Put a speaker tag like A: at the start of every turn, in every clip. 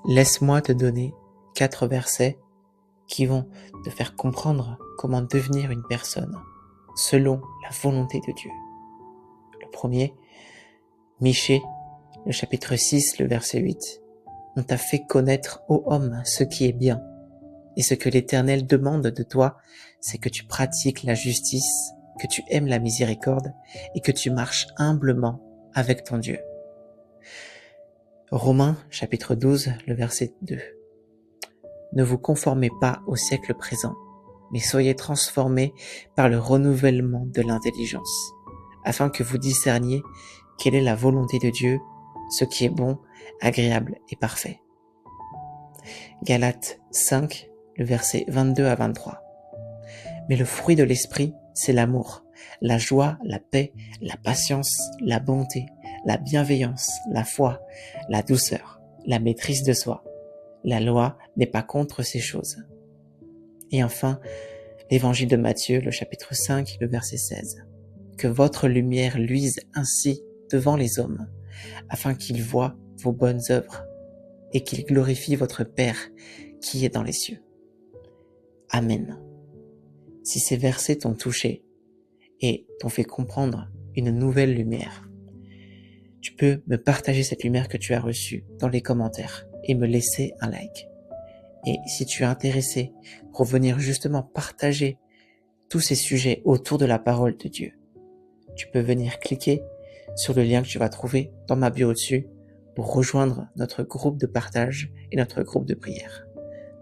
A: Laisse-moi te donner 4 versets qui vont te faire comprendre comment devenir une personne selon la volonté de Dieu. Le premier, Michée, le chapitre 6, le verset 8. On t'a fait connaître, ô homme, ce qui est bien. Et ce que l'Éternel demande de toi, c'est que tu pratiques la justice, que tu aimes la miséricorde et que tu marches humblement avec ton Dieu. Romains, chapitre 12, le verset 2. Ne vous conformez pas au siècle présent, mais soyez transformés par le renouvellement de l'intelligence, afin que vous discerniez quelle est la volonté de Dieu, ce qui est bon, agréable et parfait. Galates 5, le verset 22 à 23. Mais le fruit de l'esprit, c'est l'amour, la joie, la paix, la patience, la bonté, la bienveillance, la foi, la douceur, la maîtrise de soi. La loi n'est pas contre ces choses. Et enfin, l'évangile de Matthieu, le chapitre 5, le verset 16. Que votre lumière luise ainsi devant les hommes, afin qu'ils voient vos bonnes œuvres et qu'ils glorifient votre Père qui est dans les cieux. Amen. Si ces versets t'ont touché et t'ont fait comprendre une nouvelle lumière, tu peux me partager cette lumière que tu as reçue dans les commentaires et me laisser un like. Et si tu es intéressé pour venir justement partager tous ces sujets autour de la parole de Dieu, tu peux venir cliquer sur le lien que tu vas trouver dans ma bio au-dessus pour rejoindre notre groupe de partage et notre groupe de prière.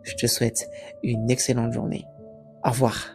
A: Je te souhaite une excellente journée. Au revoir.